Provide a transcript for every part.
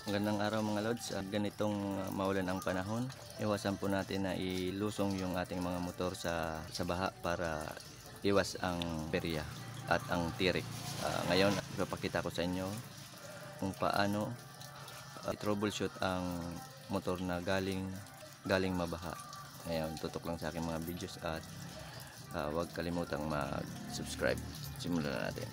Magandang araw mga lods. Ganitong maulan ang panahon, iwasan po natin na ilusong yung ating mga motor sa baha para iwas ang berya at ang tirik. Ngayon, ipapakita ko sa inyo kung paano i-troubleshoot ang motor na galing mabaha. Ngayon, tutok lang sa aking mga videos at huwag kalimutang mag-subscribe. Simulan na natin.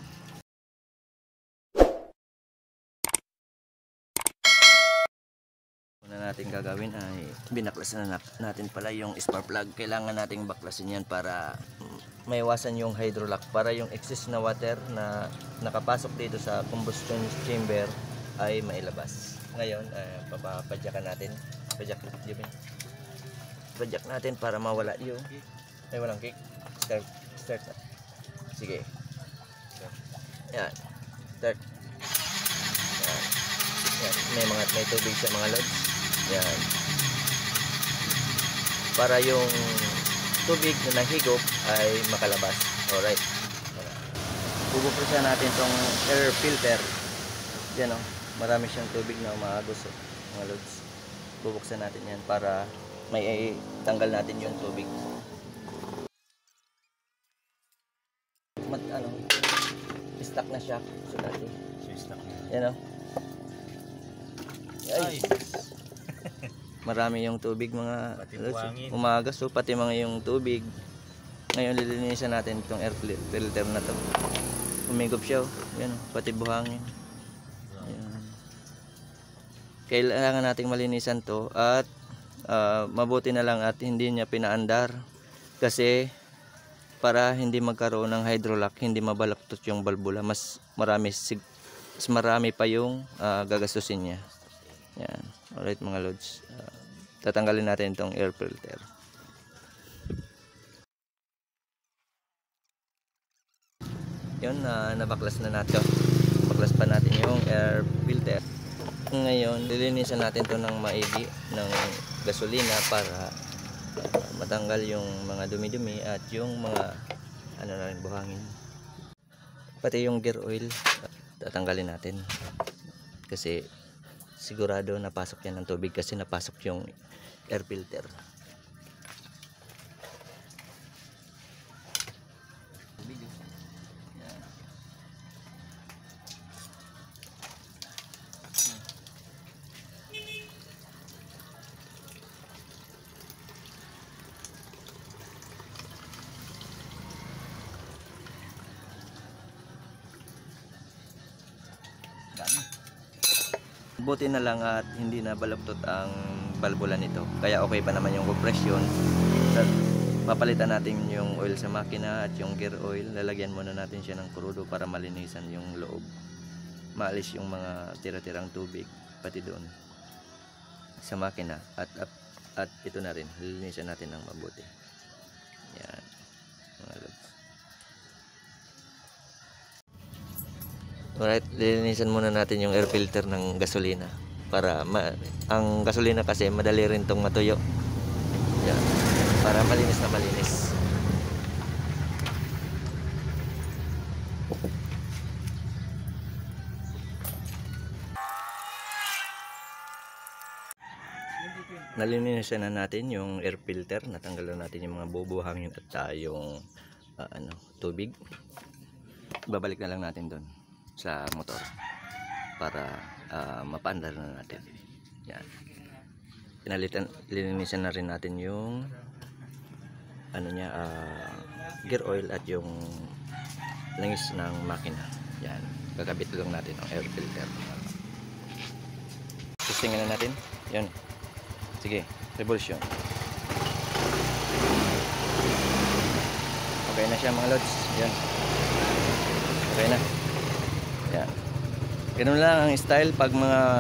Una natin gagawin ay binaklasan na natin pala yung spark plug. Kailangan nating baklasin yan para maiwasan yung hydrolock, para yung excess na water na nakapasok dito sa combustion chamber ay mailabas. Ngayon, papadyakan natin. Padyak natin para mawala yung walang kick. Start na. Sige. Yan. Start. Yan. May tubig sa mga lods. Yan. Para yung tubig na nahigop ay makalabas. Alright. Bubuksan natin tong air filter. Yan o. Marami siyang tubig na umaagos mga lods. Bubuksan natin yan para may tanggal natin yung tubig. Stuck na siya. So dati. Stuck na. Yan o. Ay. Marami yung tubig mga umagas, so pati mga yung tubig. Ngayon lilinisan natin itong air filter na to. Umigop siya, yan, pati buhangin. Ayan. Kailangan nating malinisan to at mabuti na lang at hindi niya pinaandar kasi para hindi magkaroon ng hydrolock, hindi mabalaktot yung balbula, mas marami pa yung gagastusin niya. Yan. Alright mga lods. Tatanggalin natin itong air filter. Yun, nabaklas na natin. Baklas pa natin yung air filter. Ngayon, lilinisan natin to ng maigi ng gasolina para matanggal yung mga dumi-dumi at yung mga buhangin. Pati yung gear oil, tatanggalin natin. Kasi sigurado napasok yan ng tubig kasi napasok yung air filter. Buti na lang at hindi na baluktot ang balbula nito. Kaya okay pa naman yung compression. Papalitan natin yung oil sa makina at yung gear oil. Lalagyan muna natin siya ng krudo para malinisan yung loob. Maalis yung mga tira-tirang tubig pati doon sa makina. At ito na rin. Lilinisan natin ng mabuti. Yan. Mga lods. Alright, lilinisan muna natin yung air filter ng gasolina para ang gasolina kasi madali rin tong matuyo. Yan. Para malinis na malinis. Nalinisan na natin yung air filter, natanggalan natin yung mga bubuhangin at yung tubig. Babalik na lang natin doon sa motor para mapaandar na natin. Yan. Linisan na rin natin yung gear oil at yung langis ng makina. Yan. Gagabit lang natin ang air filter. Testingin na natin. Yan. Sige, revolution. Okay na siya mga lods. Yan. Okay na. Yan. Ganun lang ang style pag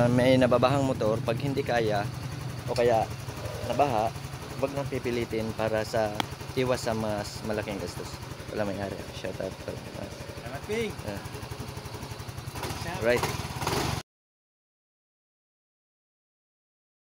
may nababahang motor. Pag hindi kaya o kaya nabaha, wag nang pipilitin para sa iwas sa mas malaking gastos. Wala may ari. Shout out. Salamat, Ping. Right.